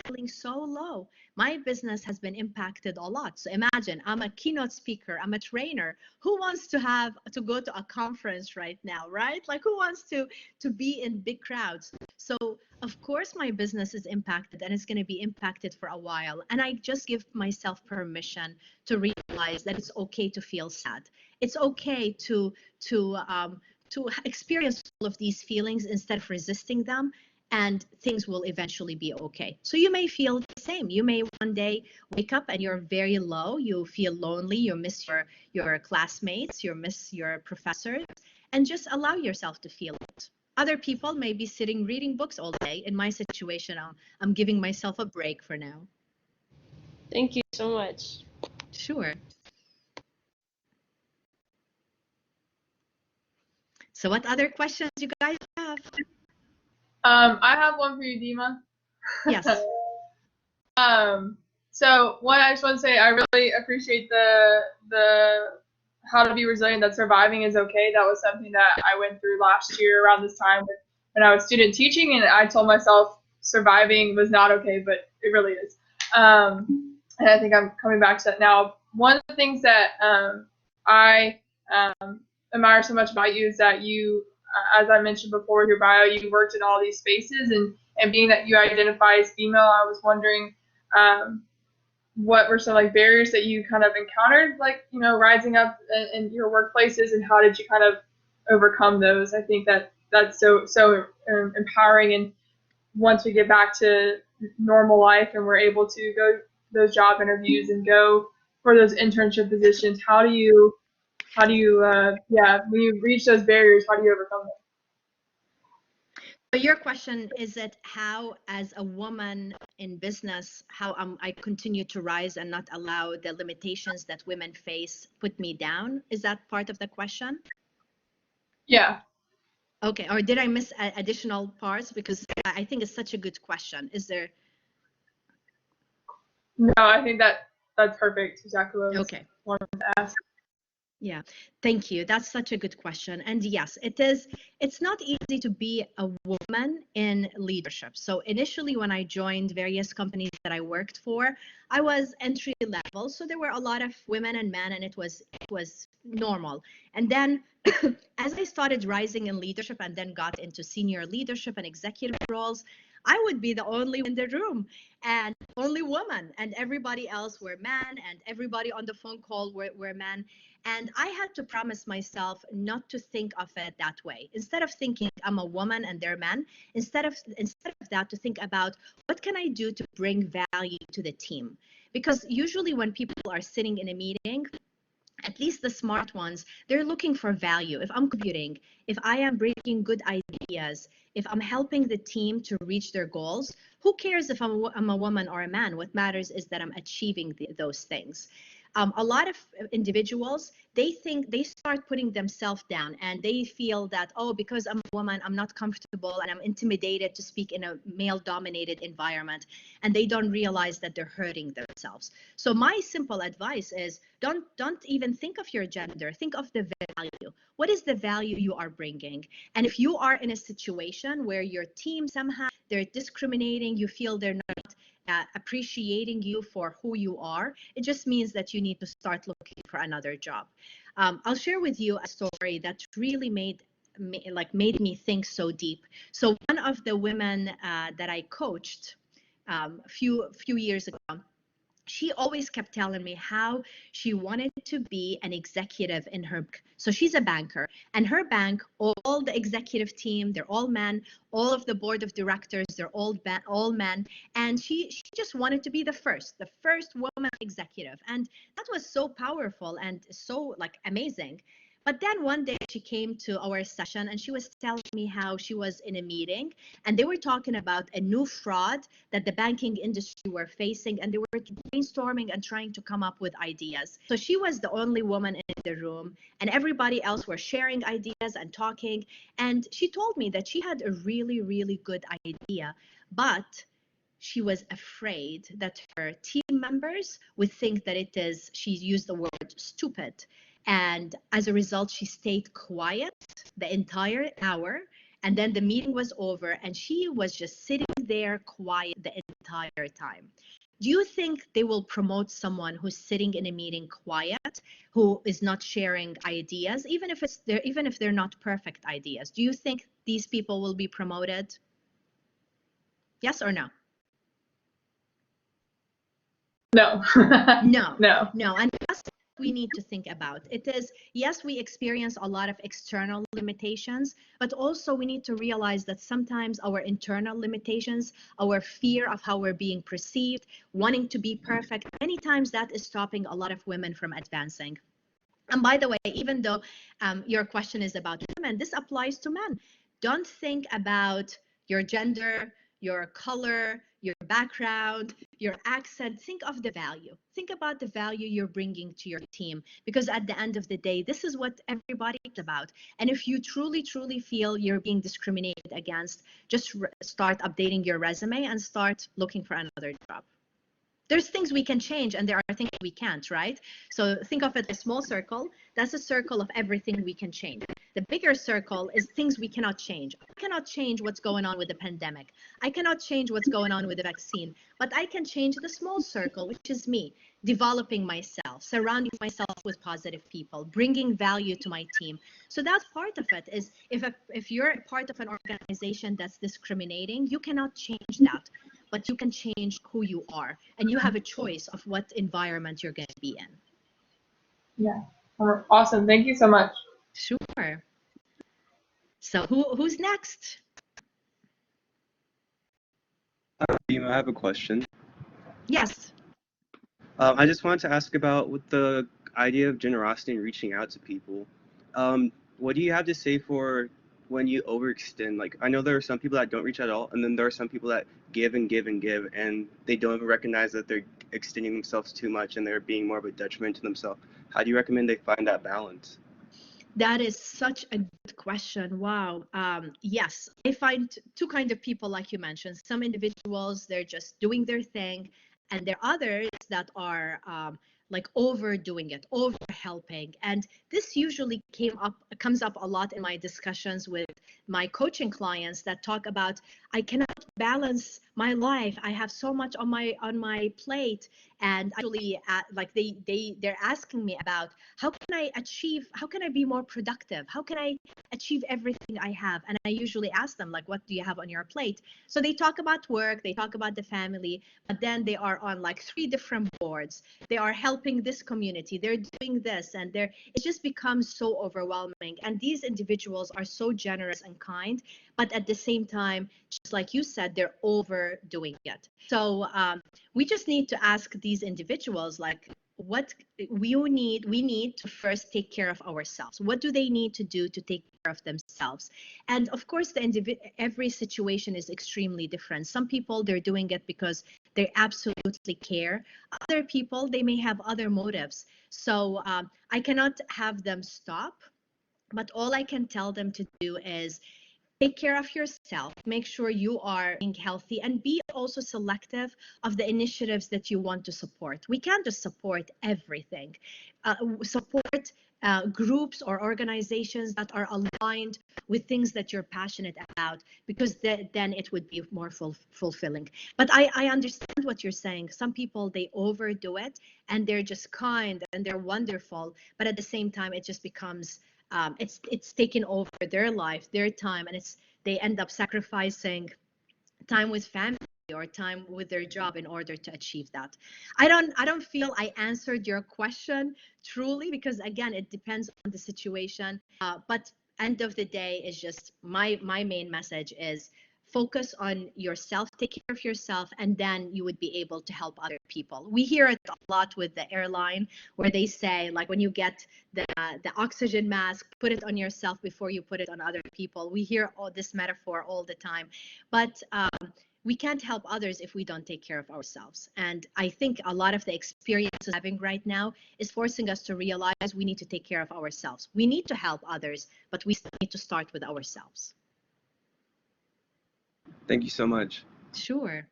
feeling so low. My business has been impacted a lot. So imagine, I'm a keynote speaker, I'm a trainer. Who wants to go to a conference right now, right? Like, who wants to be in big crowds? So of course my business is impacted, and it's going to be impacted for a while. And I just give myself permission to realize that it's okay to feel sad. It's okay to experience all of these feelings instead of resisting them, and things will eventually be okay. So you may feel the same. You may one day wake up and you're very low, you feel lonely, you miss your classmates, you miss your professors, and just allow yourself to feel it. Other people may be sitting reading books all day. In my situation, I'm giving myself a break for now. Thank you so much. Sure. So what other questions you guys have? I have one for you, Dima. Yes. So one, I just want to say I really appreciate the how to be resilient, that surviving is okay. That was something that I went through last year around this time when I was student teaching, and I told myself surviving was not okay, but it really is. And I think I'm coming back to that now. One of the things that I admire so much about you is that you, as I mentioned before with your bio, you worked in all these spaces, and being that you identify as female, I was wondering what were some like barriers that you kind of encountered, like, you know, rising up in your workplaces, and how did you kind of overcome those? I think that's so empowering. And once we get back to normal life and we're able to go those job interviews and go for those internship positions, how do you when you reach those barriers, how do you overcome them? So your question is it how, as a woman in business, how I continue to rise and not allow the limitations that women face put me down? Is that part of the question? Yeah. Okay, or did I miss additional parts? Because I think it's such a good question. Is there? No, I think that's perfect. Exactly what I was wanting to ask. Yeah, thank you. That's such a good question. And yes, it is. It's not easy to be a woman in leadership. So initially, when I joined various companies that I worked for, I was entry level. So there were a lot of women and men, and it was normal. And then as I started rising in leadership and then got into senior leadership and executive roles, I would be the only in the room and only woman, and everybody else were men, and everybody on the phone call were men. And I had to promise myself not to think of it that way. Instead of thinking I'm a woman and they're men, instead of that, to think about what can I do to bring value to the team? Because usually when people are sitting in a meeting, at least the smart ones, they're looking for value. If I'm contributing, if I am bringing good ideas, if I'm helping the team to reach their goals, who cares if I'm a woman or a man? What matters is that I'm achieving those things. A lot of individuals, they think they start putting themselves down and they feel that, oh, because I'm a woman, I'm not comfortable and I'm intimidated to speak in a male dominated environment, and they don't realize that they're hurting themselves. So my simple advice is don't even think of your gender, think of the value. What is the value you are bringing? And if you are in a situation where your team somehow they're discriminating, you feel they're not appreciating you for who you are, it just means that you need to start looking for another job. I'll share with you a story that really made me think so deep. So one of the women that I coached a few years ago, she always kept telling me how she wanted to be an executive in her bank. So she's a banker, and her bank, all the executive team, they're all men, all of the board of directors, they're all men, and she just wanted to be the first woman executive, and that was so powerful and so like amazing. But then one day she came to our session and she was telling me how she was in a meeting and they were talking about a new fraud that the banking industry were facing, and they were brainstorming and trying to come up with ideas. So she was the only woman in the room and everybody else were sharing ideas and talking. And she told me that she had a really, really good idea, but she was afraid that her team members would think that she used the word stupid. And as a result, she stayed quiet the entire hour. And then the meeting was over and she was just sitting there quiet the entire time. Do you think they will promote someone who's sitting in a meeting quiet, who is not sharing ideas, even if they're not perfect ideas? Do you think these people will be promoted? Yes or no? No. No. No. And that's what we need to think about. It is, yes, we experience a lot of external limitations, but also we need to realize that sometimes our internal limitations, our fear of how we're being perceived, wanting to be perfect, many times that is stopping a lot of women from advancing. And by the way, even though your question is about women, this applies to men. Don't think about your gender, your color, your background, your accent. Think of the value. Think about the value you're bringing to your team, because at the end of the day, this is what everybody is about. And if you truly, truly feel you're being discriminated against, just start updating your resume and start looking for another job. There's things we can change and there are things we can't, right? So think of it as a small circle. That's a circle of everything we can change. The bigger circle is things we cannot change. I cannot change what's going on with the pandemic. I cannot change what's going on with the vaccine, but I can change the small circle, which is me, developing myself, surrounding myself with positive people, bringing value to my team. So that's part of it. Is if you're a part of an organization that's discriminating, you cannot change that, but you can change who you are, and you have a choice of what environment you're going to be in. Yeah. Awesome. Thank you so much. Sure. So who's next? Dima, I have a question. Yes. I just wanted to ask about with the idea of generosity and reaching out to people. What do you have to say for when you overextend? Like, I know there are some people that don't reach at all, and then there are some people that give and give and give, and they don't even recognize that they're extending themselves too much and they're being more of a detriment to themselves. How do you recommend they find that balance? That is such a good question. Wow. Yes, I find two kinds of people, like you mentioned. Some individuals, they're just doing their thing, and there are others that are like overdoing it, over helping. And this usually comes up a lot in my discussions with my coaching clients that talk about, I cannot balance my life. I have so much on my plate. And actually, like they're asking me about how can I be more productive? How can I achieve everything I have? And I usually ask them, like, what do you have on your plate? So they talk about work, they talk about the family, but then they are on like 3 different boards. They are helping this community, they're doing this, and it just becomes so overwhelming. And these individuals are so generous and kind, but at the same time, just like you said, they're overdoing it. So we just need to ask these individuals, like, what we need to first take care of ourselves. What do they need to do to take care of themselves? And of course, every situation is extremely different. Some people, they're doing it because they absolutely care. Other people, they may have other motives. So I cannot have them stop, but all I can tell them to do is take care of yourself, make sure you are being healthy, and be also selective of the initiatives that you want to support. We can't just support everything. Support groups or organizations that are aligned with things that you're passionate about, because then it would be more fulfilling. But I understand what you're saying. Some people, they overdo it and they're just kind and they're wonderful, but at the same time, it just becomes it's taken over their life, their time, and they end up sacrificing time with family or time with their job in order to achieve that. I don't feel I answered your question truly, because again, it depends on the situation. But end of the day is just my main message is focus on yourself, take care of yourself, and then you would be able to help other people. We hear it a lot with the airline, where they say, like, when you get the oxygen mask, put it on yourself before you put it on other people. We hear all this metaphor all the time, but we can't help others if we don't take care of ourselves. And I think a lot of the experiences having right now is forcing us to realize we need to take care of ourselves. We need to help others, but we still need to start with ourselves. Thank you so much. Sure.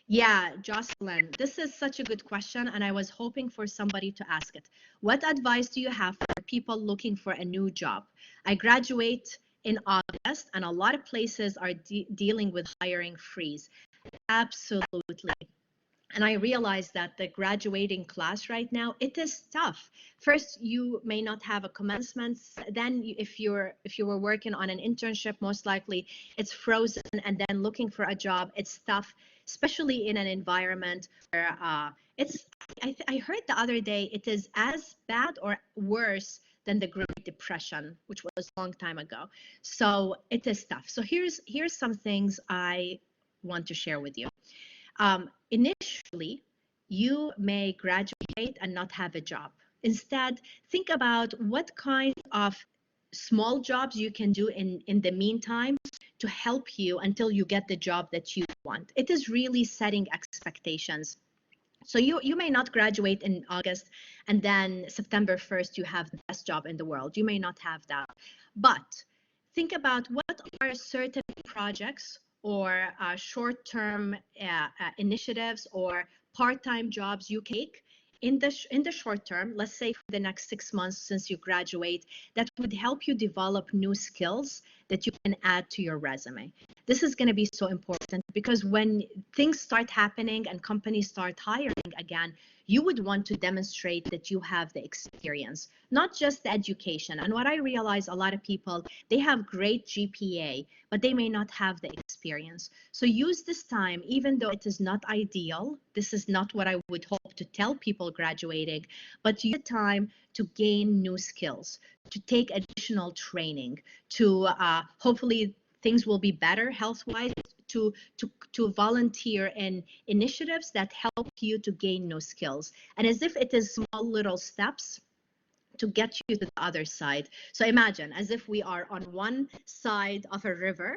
Yeah, Jocelyn, this is such a good question, and I was hoping for somebody to ask it. What advice do you have for people looking for a new job? I graduate in August, and a lot of places are dealing with hiring freeze. Absolutely. And I realize that the graduating class right now, it is tough. First, you may not have a commencement. Then if you were working on an internship, most likely it's frozen. And then looking for a job, it's tough, especially in an environment where I heard the other day, it is as bad or worse than the Great Depression, which was a long time ago. So it is tough. So here's some things I want to share with you. Initially, you may graduate and not have a job. Instead, think about what kind of small jobs you can do in the meantime to help you until you get the job that you want. It is really setting expectations. So you may not graduate in August and then September 1st you have the best job in the world. You may not have that. But think about what are certain projects or short-term initiatives or part-time jobs you take in the short term, let's say for the next 6 months since you graduate, that would help you develop new skills that you can add to your resume. This is going to be so important, because when things start happening and companies start hiring again, you would want to demonstrate that you have the experience, not just the education. And what I realize, a lot of people, they have great GPA, but they may not have the experience. So use this time, even though it is not ideal, this is not what I would hope to tell people graduating, but use the time to gain new skills, to take additional training, to hopefully things will be better health-wise, to volunteer in initiatives that help you to gain new skills. And as if it is small little steps to get you to the other side. So imagine as if we are on one side of a river,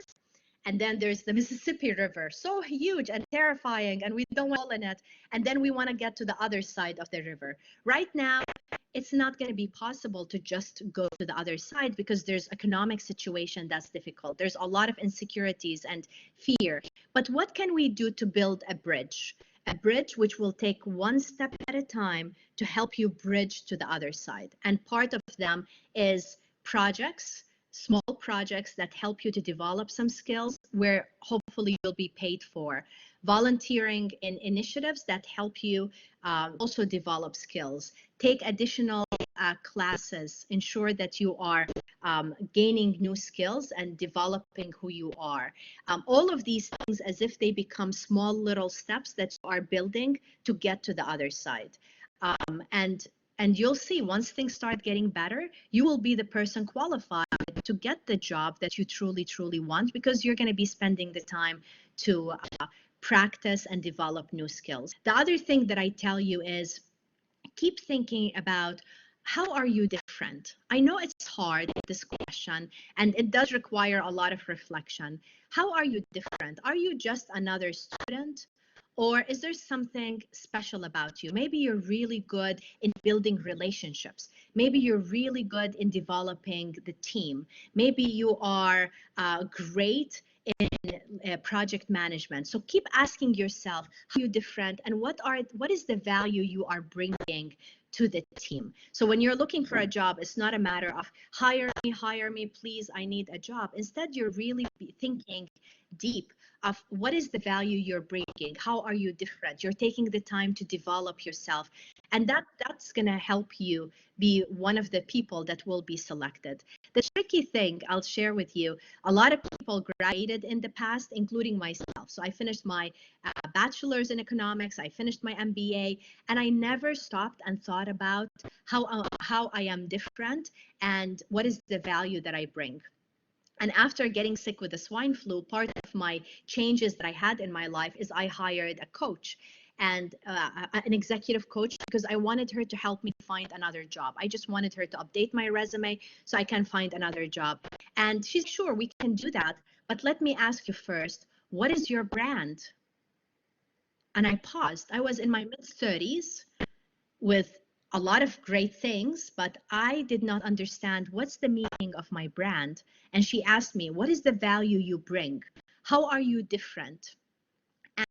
and then there's the Mississippi River, so huge and terrifying, and we don't want to fall in it. And then we want to get to the other side of the river. Right now, it's not going to be possible to just go to the other side, because there's economic situation that's difficult. There's a lot of insecurities and fear. But what can we do to build a bridge? A bridge which will take one step at a time to help you bridge to the other side. And part of them is projects, small projects that help you to develop some skills where hopefully you'll be paid for. Volunteering in initiatives that help you also develop skills. Take additional classes. Ensure that you are gaining new skills and developing who you are. All of these things as if they become small little steps that you are building to get to the other side. And you'll see, once things start getting better, you will be the person qualified to get the job that you truly, truly want, because you're going to be spending the time to practice and develop new skills. The other thing that I tell you is keep thinking about how are you different? I know it's hard, this question, and it does require a lot of reflection. How are you different? Are you just another student? Or is there something special about you? Maybe you're really good in building relationships. Maybe you're really good in developing the team. Maybe you are great in project management. So keep asking yourself how you're different and what is the value you are bringing to the team. So when you're looking for a job, it's not a matter of hire me, please, I need a job. Instead, you're really thinking deep of what is the value you're bringing, how are you different, you're taking the time to develop yourself, and that's going to help you be one of the people that will be selected. The tricky thing I'll share with you, a lot of people graduated in the past, including myself. So I finished my bachelor's in economics, I finished my MBA, and I never stopped and thought about how I am different and what is the value that I bring. And after getting sick with the swine flu, part of my changes that I had in my life is I hired a coach and an executive coach because I wanted her to help me find another job. I just wanted her to update my resume so I can find another job. And she's sure we can do that. But let me ask you first, what is your brand? And I paused. I was in my mid-30s with a lot of great things, but I did not understand what's the meaning of my brand. And she asked me, what is the value you bring? How are you different?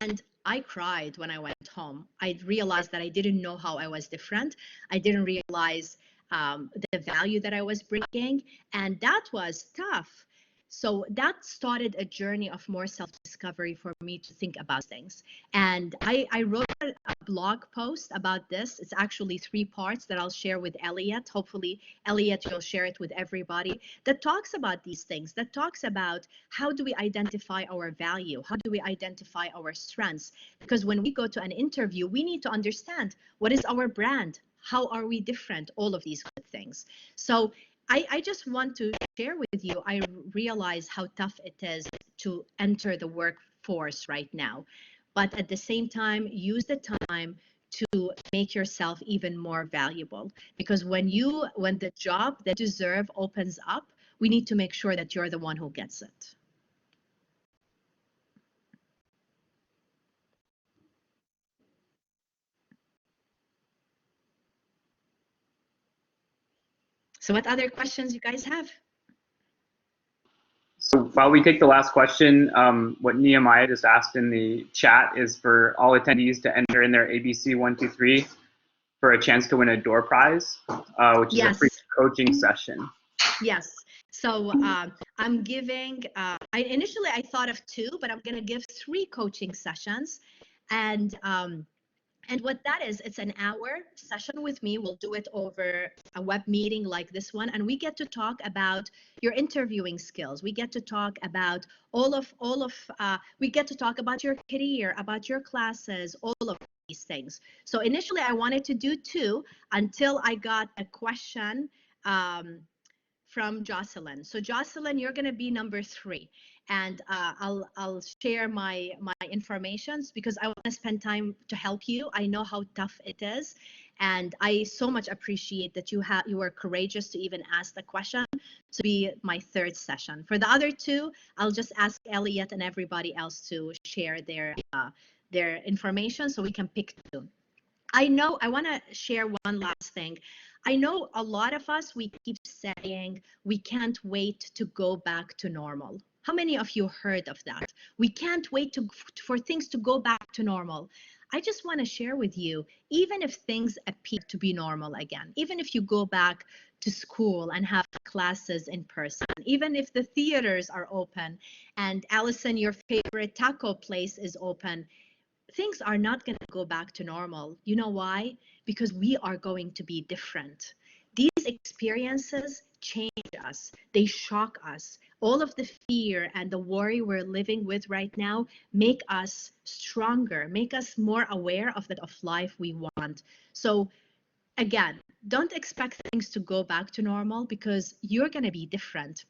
And I cried when I went home. I realized that I didn't know how I was different. I didn't realize the value that I was bringing, and that was tough. So that started a journey of more self-discovery for me to think about things. And I wrote a blog post about this. It's actually 3 parts that I'll share with Elliot. Hopefully, Elliot, you'll share it with everybody, that talks about these things, that talks about how do we identify our value? How do we identify our strengths? Because when we go to an interview, we need to understand what is our brand? How are we different? All of these good things. So I just want to share with you, I realize how tough it is to enter the workforce right now. But at the same time, use the time to make yourself even more valuable. Because when the job that you deserve opens up, we need to make sure that you're the one who gets it. So what other questions you guys have? So while we take the last question, what Nehemia just asked in the chat is for all attendees to enter in their ABC 123 for a chance to win a door prize, which is a free coaching session. Yes. So I'm giving, initially I thought of 2, but I'm going to give 3 coaching sessions. And what that is, it's an hour session with me. We'll do it over a web meeting like this one. And we get to talk about your interviewing skills. We get to talk about we get to talk about your career, about your classes, all of these things. So initially I wanted to do 2 until I got a question from Jocelyn. So Jocelyn, you're going to be number 3. And I'll share my informations because I want to spend time to help you. I know how tough it is, and I so much appreciate that you were courageous to even ask the question. To be my 3rd session. For the other 2, I'll just ask Elliot and everybody else to share their information so we can pick 2. I want to share one last thing. I know a lot of us, we keep saying we can't wait to go back to normal. How many of you heard of that? We can't wait for things to go back to normal. I just want to share with you, even if things appear to be normal again, even if you go back to school and have classes in person, even if the theaters are open and Allison, your favorite taco place is open, things are not going to go back to normal. You know why? Because we are going to be different. These experiences change us. They shock us. All of the fear and the worry we're living with right now make us stronger, make us more aware of the life we want. So again, don't expect things to go back to normal because you're going to be different.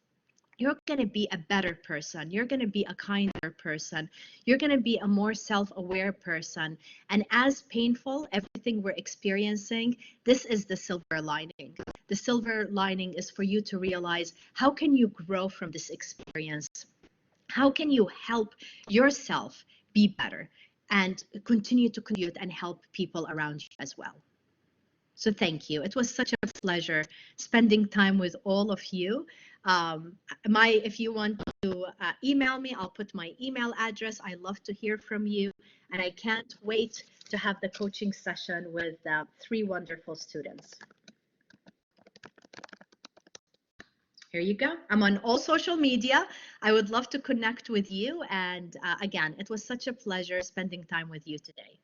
you're going to be a better person. You're going to be a kinder person. You're going to be a more self-aware person. And as painful everything we're experiencing, this is the silver lining. The silver lining is for you to realize, how can you grow from this experience? How can you help yourself be better and continue to contribute and help people around you as well? So thank you. It was such a pleasure spending time with all of you. If you want to email me, I'll put my email address. I love to hear from you, and I can't wait to have the coaching session with 3 wonderful students. Here you go. I'm on all social media. I would love to connect with you. And again, it was such a pleasure spending time with you today.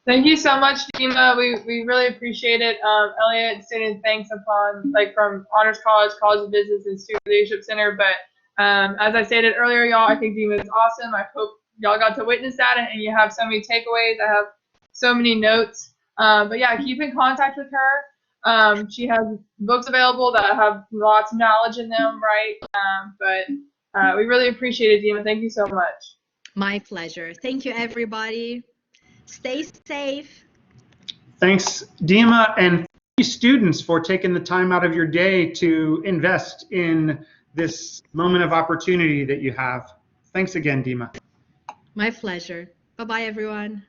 Thank you so much, Dima. We really appreciate it. Elliot, student thanks from Honors College, College of Business, and Student Leadership Center. But as I stated earlier, y'all, I think Dima is awesome. I hope y'all got to witness that and you have so many takeaways. I have so many notes. But yeah, keep in contact with her. She has books available that have lots of knowledge in them, right? But we really appreciate it, Dima. Thank you so much. My pleasure. Thank you, everybody. Stay safe. Thanks, Dima, and thank you, students, for taking the time out of your day to invest in this moment of opportunity that you have. Thanks again, Dima. My pleasure. Bye-bye, everyone.